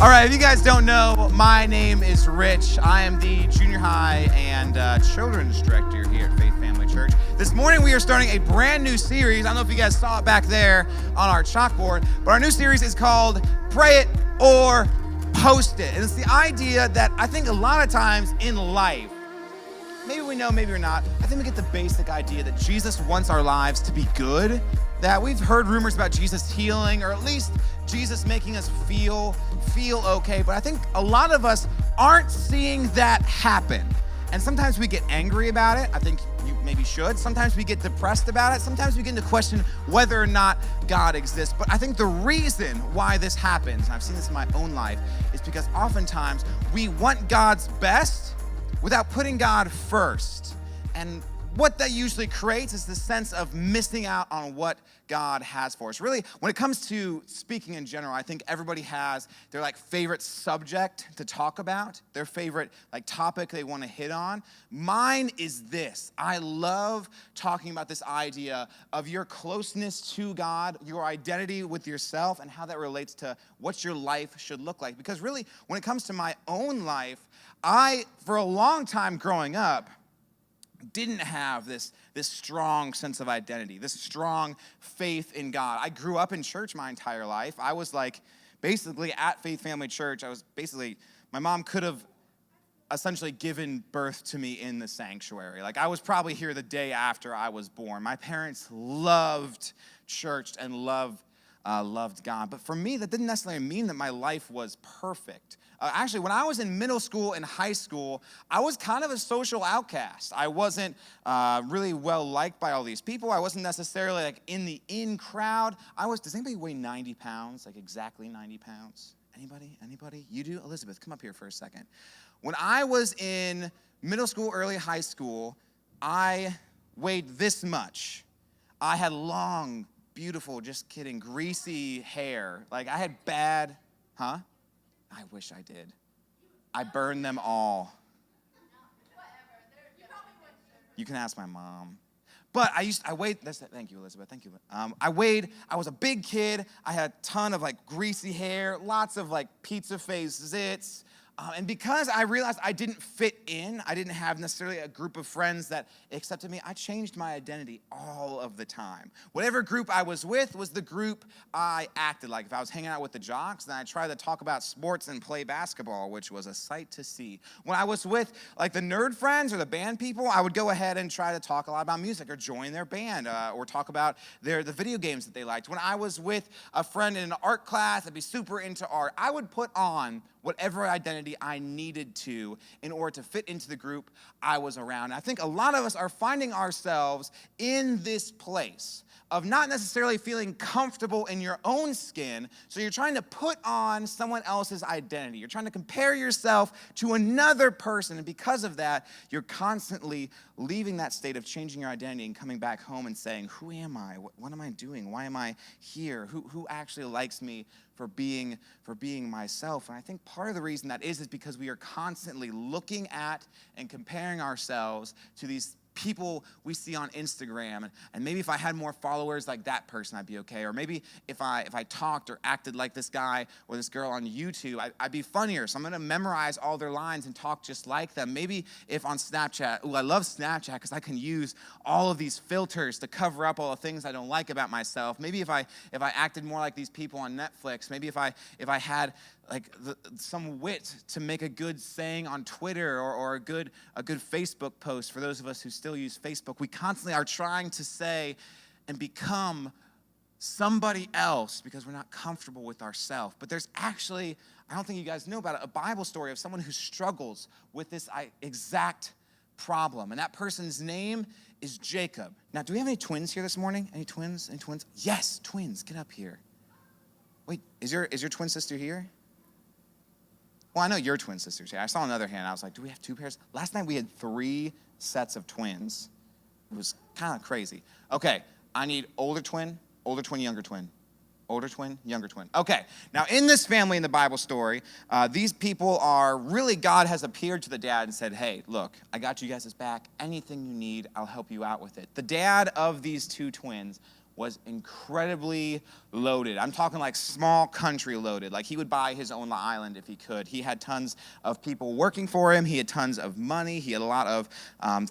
All right, if you guys don't know, my name is Rich. I am the junior high and children's director here at Faith Family Church. This morning we are starting a brand new series. I don't know if you guys saw it back there on our chalkboard, but our new series is called Pray It or Post It. And it's the idea that I think a lot of times in life, maybe we know, maybe we're not, I think we get the basic idea that Jesus wants our lives to be good, that we've heard rumors about Jesus healing, or at least Jesus making us feel okay, but I think a lot of us aren't seeing that happen. And sometimes we get angry about it. I think you maybe should. Sometimes we get depressed about it. Sometimes we begin to question whether or not God exists. But I think the reason why this happens, and I've seen this in my own life, is because oftentimes we want God's best without putting God first. And what that usually creates is the sense of missing out on what God has for us. Really, when it comes to speaking in general, I think everybody has their favorite subject to talk about, their favorite topic they want to hit on. Mine is this. I love talking about this idea of your closeness to God, your identity with yourself, and how that relates to what your life should look like. Because really, when it comes to my own life, for a long time growing up, didn't have this strong sense of identity, this strong faith in God. I grew up in church my entire life. I was basically at Faith Family Church. My mom could have essentially given birth to me in the sanctuary. I was probably here the day after I was born. My parents loved church and loved God. But for me, that didn't necessarily mean that my life was perfect. Actually, when I was in middle school and high school, I was kind of a social outcast. I wasn't really well liked by all these people. I wasn't necessarily in the in crowd. Does anybody weigh 90 pounds? Exactly 90 pounds? Anybody? You do? Elizabeth, come up here for a second. When I was in middle school, early high school, I weighed this much. I had long, beautiful, just kidding, greasy hair. I had bad, huh? I wish I did. I burned them all. You can ask my mom. But I weighed, thank you, Elizabeth, thank you. I was a big kid. I had a ton of greasy hair, lots of pizza face zits. And because I realized I didn't fit in, I didn't have necessarily a group of friends that accepted me, I changed my identity all of the time. Whatever group I was with was the group I acted like. If I was hanging out with the jocks, then I tried to talk about sports and play basketball, which was a sight to see. When I was with the nerd friends or the band people, I would go ahead and try to talk a lot about music or join their band or talk about the video games that they liked. When I was with a friend in an art class that'd be super into art, I would put on whatever identity I needed to in order to fit into the group I was around. And I think a lot of us are finding ourselves in this place of not necessarily feeling comfortable in your own skin, so you're trying to put on someone else's identity. You're trying to compare yourself to another person, and because of that, you're constantly leaving that state of changing your identity and coming back home and saying, who am I? What am I doing? Why am I here? Who actually likes me for being myself? And I think part of the reason that is because we are constantly looking at and comparing ourselves to these people we see on Instagram, and maybe if I had more followers like that person, I'd be okay. Or maybe if I talked or acted like this guy or this girl on YouTube, I'd be funnier. So I'm gonna memorize all their lines and talk just like them. Maybe if on Snapchat, I love Snapchat because I can use all of these filters to cover up all the things I don't like about myself. Maybe if I acted more like these people on Netflix. Maybe if I had some wit to make a good saying on Twitter or a good Facebook post. For those of us who still use Facebook, we constantly are trying to say and become somebody else because we're not comfortable with ourselves. But there's actually, I don't think you guys know about it, a Bible story of someone who struggles with this exact problem. And that person's name is Jacob. Now, do we have any twins here this morning? Any twins? Any twins? Yes, twins. Get up here. Wait, is your twin sister here? Well, I know your twin sister's here. I saw another hand. I was like, do we have two pairs? Last night we had 3 sets of twins. It was kind of crazy. Okay, I need older twin, younger twin. Older twin, younger twin. Okay, now in this family in the Bible story, these people are really, God has appeared to the dad and said, hey, look, I got you guys' back. Anything you need, I'll help you out with it. The dad of these 2 twins was incredibly loaded. I'm talking like small country loaded. Like he would buy his own island if he could. He had tons of people working for him. He had tons of money. He had a lot of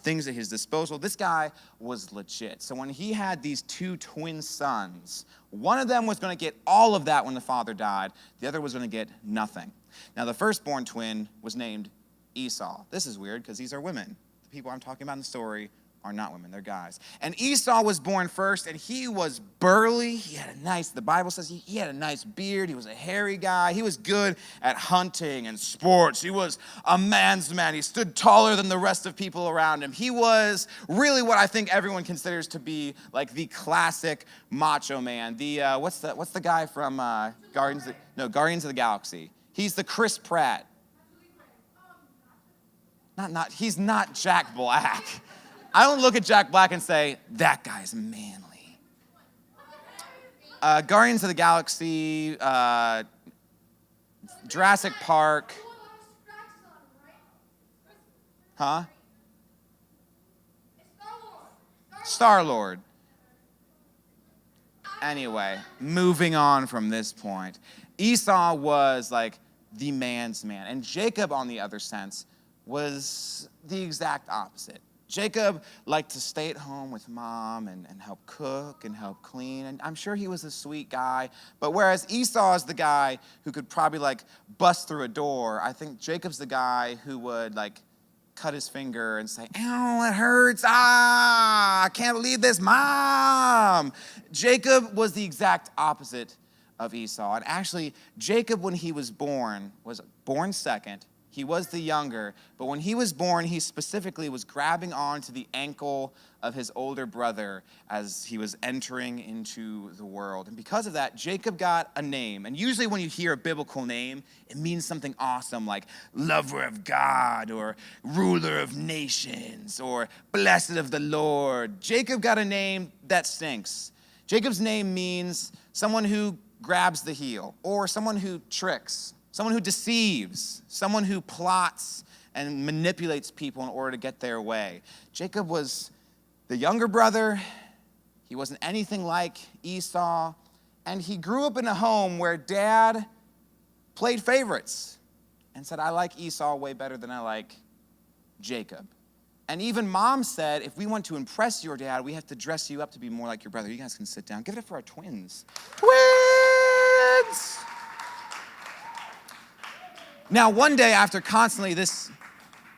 things at his disposal. This guy was legit. So when he had these two twin sons, one of them was going to get all of that when the father died. The other was going to get nothing. Now the firstborn twin was named Esau. This is weird because these are women. The people I'm talking about in the story are not women, they're guys. And Esau was born first, and he was burly. He had the Bible says he had a nice beard. He was a hairy guy. He was good at hunting and sports. He was a man's man. He stood taller than the rest of people around him. He was really what I think everyone considers to be like the classic macho man. The what's the guy from Guardians of the Galaxy? He's the Chris Pratt. He's not Jack Black. I don't look at Jack Black and say, that guy's manly. Guardians of the Galaxy, Jurassic Park. Huh? Star-Lord. Anyway, moving on from this point. Esau was like the man's man. And Jacob, on the other sense, was the exact opposite. Jacob liked to stay at home with mom and help cook and help clean. And I'm sure he was a sweet guy. But whereas Esau is the guy who could probably like bust through a door, I think Jacob's the guy who would like cut his finger and say, ow, it hurts. I can't believe this, Mom. Jacob was the exact opposite of Esau. And actually, Jacob, when he was born second. He was the younger, but when he was born, he specifically was grabbing onto the ankle of his older brother as he was entering into the world. And because of that, Jacob got a name. And usually when you hear a biblical name, it means something awesome like lover of God or ruler of nations or blessed of the Lord. Jacob got a name that stinks. Jacob's name means someone who grabs the heel or someone who tricks. Someone who deceives, someone who plots and manipulates people in order to get their way. Jacob was the younger brother. He wasn't anything like Esau. And he grew up in a home where dad played favorites and said, I like Esau way better than I like Jacob. And even mom said, if we want to impress your dad, we have to dress you up to be more like your brother. You guys can sit down. Give it up for our twins. Twins! Now, one day after constantly this,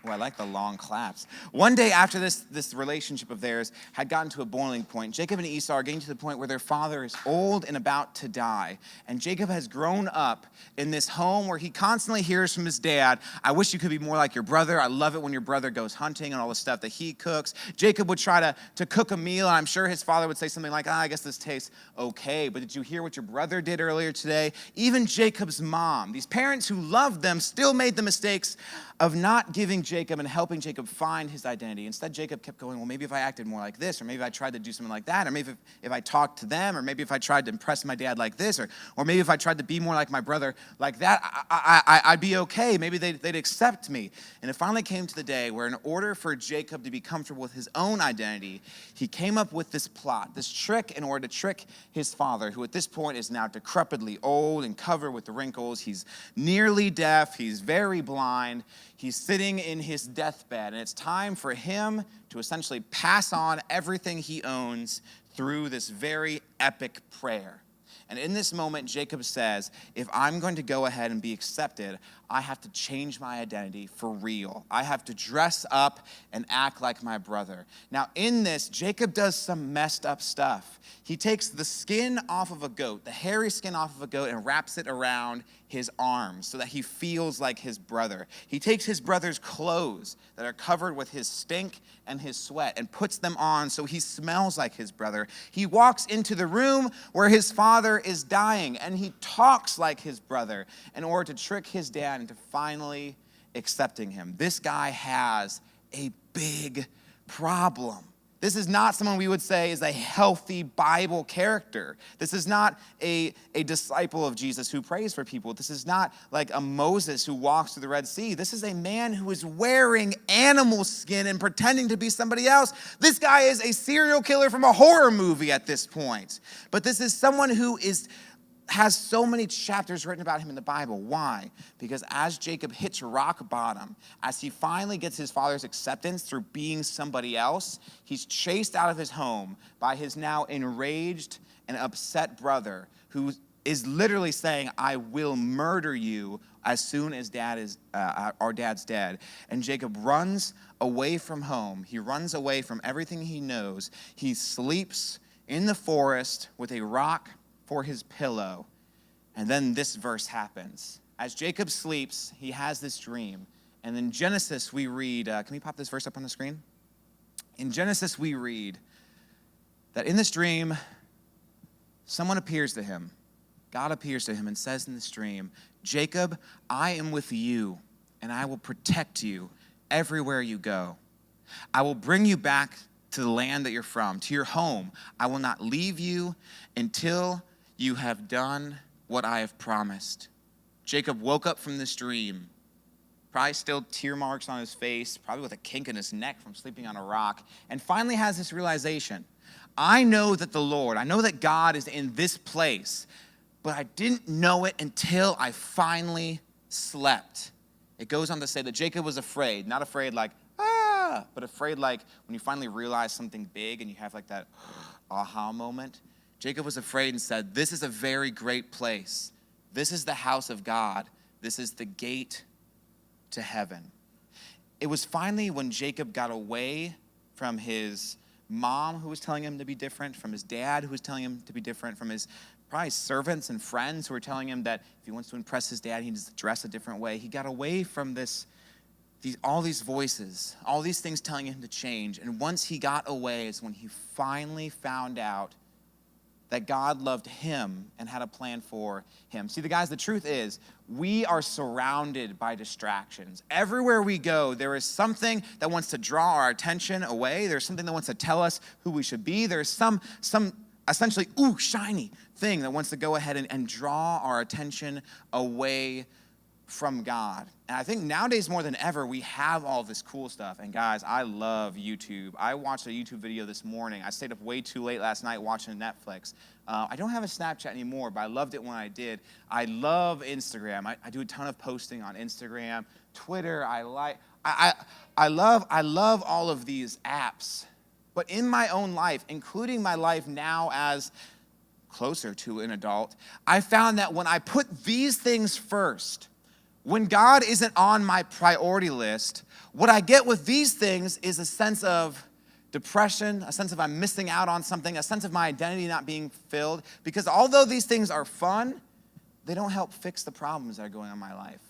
I like the long claps. One day after this relationship of theirs had gotten to a boiling point, Jacob and Esau are getting to the point where their father is old and about to die. And Jacob has grown up in this home where he constantly hears from his dad, I wish you could be more like your brother. I love it when your brother goes hunting and all the stuff that he cooks. Jacob would try to cook a meal, and I'm sure his father would say something like, I guess this tastes okay, but did you hear what your brother did earlier today? Even Jacob's mom, these parents who loved them, still made the mistakes of not giving Jacob and helping Jacob find his identity. Instead, Jacob kept going, well, maybe if I acted more like this, or maybe I tried to do something like that, or maybe if I talked to them, or maybe if I tried to impress my dad like this, or maybe if I tried to be more like my brother like that, I'd be okay. Maybe they'd accept me. And it finally came to the day where in order for Jacob to be comfortable with his own identity, he came up with this plot, this trick in order to trick his father, who at this point is now decrepitly old and covered with the wrinkles. He's nearly deaf. He's very blind. He's sitting in his deathbed, and it's time for him to essentially pass on everything he owns through this very epic prayer. And in this moment, Jacob says, if I'm going to go ahead and be accepted, I have to change my identity for real. I have to dress up and act like my brother. Now, in this, Jacob does some messed up stuff. He takes the skin off of a goat, the hairy skin off of a goat, and wraps it around his arms so that he feels like his brother. He takes his brother's clothes that are covered with his stink and his sweat and puts them on so he smells like his brother. He walks into the room where his father is dying, and he talks like his brother in order to trick his dad into finally accepting him. This guy has a big problem. This is not someone we would say is a healthy Bible character. This is not a disciple of Jesus who prays for people. This is not like a Moses who walks through the Red Sea. This is a man who is wearing animal skin and pretending to be somebody else. This guy is a serial killer from a horror movie at this point. But this is someone who has so many chapters written about him in the Bible. Why? Because as Jacob hits rock bottom, as he finally gets his father's acceptance through being somebody else, he's chased out of his home by his now enraged and upset brother who is literally saying, I will murder you as soon as our dad's dead. And Jacob runs away from home. He runs away from everything he knows. He sleeps in the forest with a rock for his pillow. And then this verse happens. As Jacob sleeps, he has this dream. And in Genesis, we read, can we pop this verse up on the screen? In Genesis, we read that in this dream, someone appears to him. God appears to him and says in this dream, Jacob, I am with you, and I will protect you everywhere you go. I will bring you back to the land that you're from, to your home. I will not leave you until you have done what I have promised. Jacob woke up from this dream, probably still tear marks on his face, probably with a kink in his neck from sleeping on a rock, and finally has this realization. I know that I know that God is in this place, but I didn't know it until I finally slept. It goes on to say that Jacob was afraid, not afraid like, but afraid like when you finally realize something big and you have like that aha moment. Jacob was afraid and said, this is a very great place. This is the house of God. This is the gate to heaven. It was finally when Jacob got away from his mom who was telling him to be different, from his dad who was telling him to be different, from his probably servants and friends who were telling him that if he wants to impress his dad, he needs to dress a different way. He got away from all these voices, all these things telling him to change. And once he got away is when he finally found out that God loved him and had a plan for him. See, guys, the truth is, we are surrounded by distractions. Everywhere we go, there is something that wants to draw our attention away. There's something that wants to tell us who we should be. There's some essentially, shiny thing that wants to go ahead and draw our attention away from God. And I think nowadays more than ever, we have all this cool stuff. And guys, I love YouTube. I watched a YouTube video this morning. I stayed up way too late last night watching Netflix. I don't have a Snapchat anymore, but I loved it when I did. I love Instagram. I do a ton of posting on Instagram. Twitter, I love all of these apps. But in my own life, including my life now as closer to an adult, I found that when I put these things first, when God isn't on my priority list, what I get with these things is a sense of depression, a sense of I'm missing out on something, a sense of my identity not being filled. Because although these things are fun, they don't help fix the problems that are going on in my life.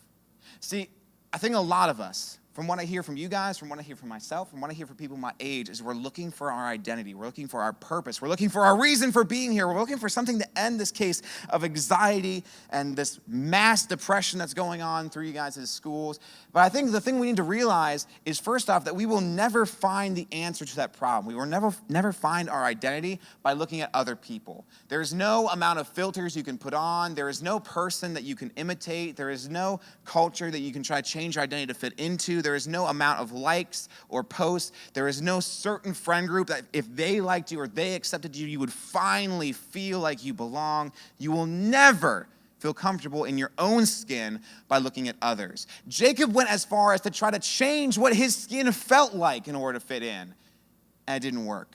See, I think a lot of us, from what I hear from you guys, from what I hear from myself, from what I hear from people my age, is we're looking for our identity. We're looking for our purpose. We're looking for our reason for being here. We're looking for something to end this case of anxiety and this mass depression that's going on through you guys' schools. But I think the thing we need to realize is, first off, that we will never find the answer to that problem. We will never find our identity by looking at other people. There's no amount of filters you can put on. There is no person that you can imitate. There is no culture that you can try to change your identity to fit into. There is no amount of likes or posts. There is no certain friend group that if they liked you or they accepted you, you would finally feel like you belong. You will never feel comfortable in your own skin by looking at others. Jacob went as far as to try to change what his skin felt like in order to fit in, and it didn't work.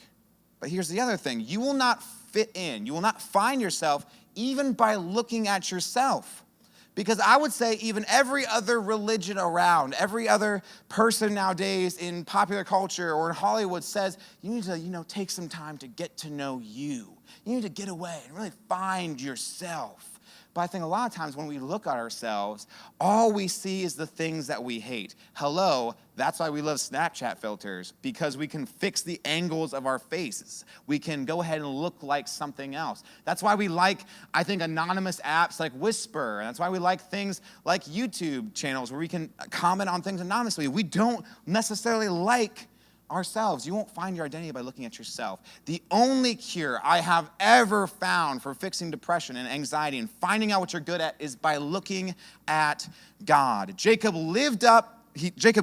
But here's the other thing. You will not fit in. You will not find yourself even by looking at yourself. Because I would say even every other religion around, every other person nowadays in popular culture or in Hollywood says, you need to, take some time to get to know you. You need to get away and really find yourself. But I think a lot of times when we look at ourselves, all we see is the things that we hate. Hello, that's why we love Snapchat filters, because we can fix the angles of our faces. We can go ahead and look like something else. That's why we like, I think, anonymous apps like Whisper. And that's why we like things like YouTube channels where we can comment on things anonymously. We don't necessarily like ourselves. You won't find your identity by looking at yourself. The only cure I have ever found for fixing depression and anxiety and finding out what you're good at is by looking at God. Jacob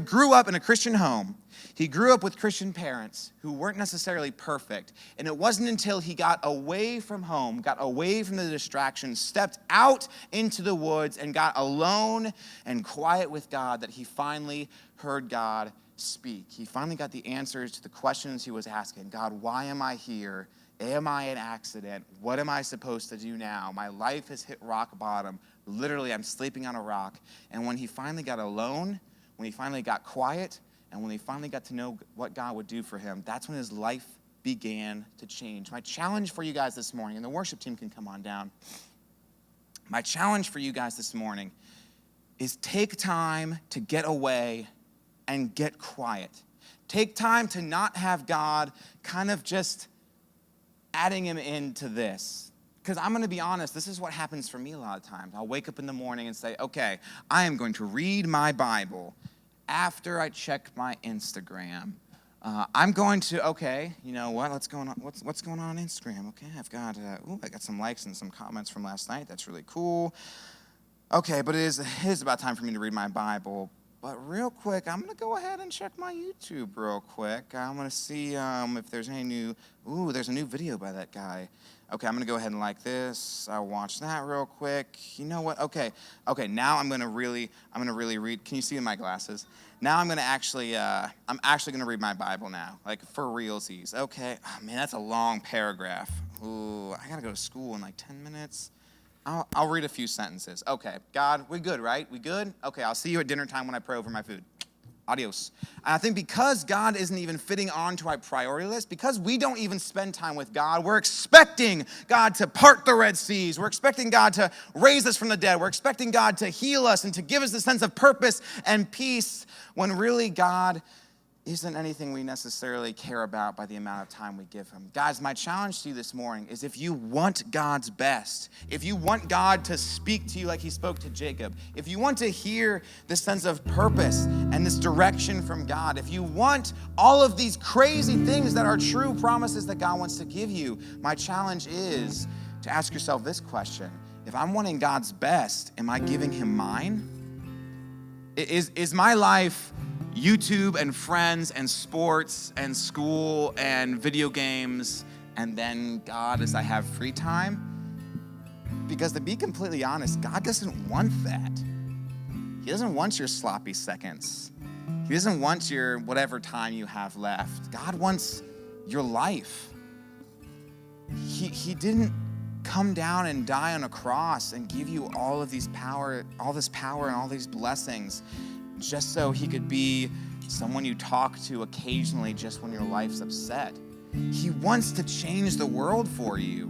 grew up in a Christian home. He grew up with Christian parents who weren't necessarily perfect. And it wasn't until he got away from home, got away from the distractions, stepped out into the woods and got alone and quiet with God that he finally heard God speak. He finally got the answers to the questions he was asking. God, why am I here? Am I an accident? What am I supposed to do now? My life has hit rock bottom. Literally, I'm sleeping on a rock. And when he finally got alone, when he finally got quiet, and when he finally got to know what God would do for him, that's when his life began to change. My challenge for you guys this morning, and the worship team can come on down. My challenge for you guys this morning is take time to get away and get quiet. Take time to not have God kind of just adding him into this. Because I'm going to be honest, this is what happens for me a lot of times. I'll wake up in the morning and say, okay, I am going to read my Bible after I check my Instagram. I'm going to, okay, you know what? What's going on Instagram? Okay, I got some likes and some comments from last night. That's really cool. Okay, but it is about time for me to read my Bible. But real quick, I'm going to go ahead and check my YouTube real quick. I'm going to see if there's any there's a new video by that guy. Okay, I'm going to go ahead and like this. I'll watch that real quick. You know what? Okay, now I'm going to really read. Can you see in my glasses? Now I'm actually going to read my Bible now, like for realsies. Okay, oh, man, that's a long paragraph. Ooh, I got to go to school in like 10 minutes. I'll read a few sentences. Okay, God, we good, right? We good? Okay, I'll see you at dinner time when I pray over my food. Adios. And I think because God isn't even fitting onto our priority list, because we don't even spend time with God, we're expecting God to part the Red Seas. We're expecting God to raise us from the dead. We're expecting God to heal us and to give us a sense of purpose and peace when really God isn't anything we necessarily care about by the amount of time we give him. Guys, my challenge to you this morning is if you want God's best, if you want God to speak to you like he spoke to Jacob, if you want to hear this sense of purpose and this direction from God, if you want all of these crazy things that are true promises that God wants to give you, my challenge is to ask yourself this question. If I'm wanting God's best, am I giving him mine? Is my life YouTube and friends and sports and school and video games and then God as I have free time? Because to be completely honest, God doesn't want that. He doesn't want your sloppy seconds. He doesn't want your whatever time you have left. God wants your life. He didn't come down and die on a cross and give you all this power and all these blessings just so he could be someone you talk to occasionally just when your life's upset. He wants to change the world for you,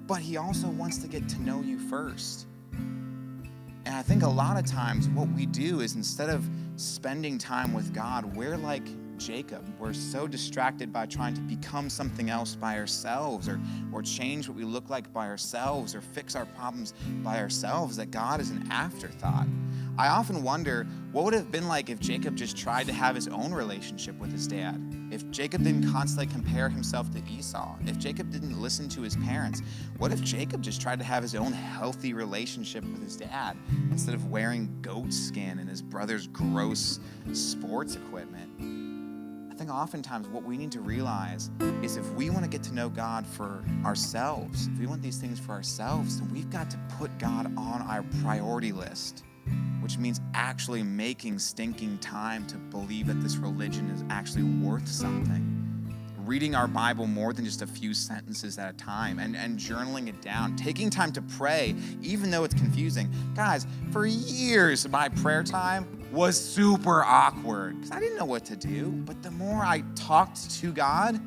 but he also wants to get to know you first. And I think a lot of times what we do is instead of spending time with God, we're like Jacob. We're so distracted by trying to become something else by ourselves or change what we look like by ourselves or fix our problems by ourselves that God is an afterthought. I often wonder what would it have been like if Jacob just tried to have his own relationship with his dad, if Jacob didn't constantly compare himself to Esau, if Jacob didn't listen to his parents. What if Jacob just tried to have his own healthy relationship with his dad instead of wearing goat skin and his brother's gross sports equipment? I think oftentimes what we need to realize is if we want to get to know God for ourselves, if we want these things for ourselves, then we've got to put God on our priority list, which means actually making stinking time to believe that this religion is actually worth something. Reading our Bible more than just a few sentences at a time and journaling it down. Taking time to pray, even though it's confusing. Guys, for years, my prayer time was super awkward because I didn't know what to do. But the more I talked to God,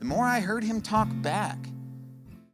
the more I heard him talk back.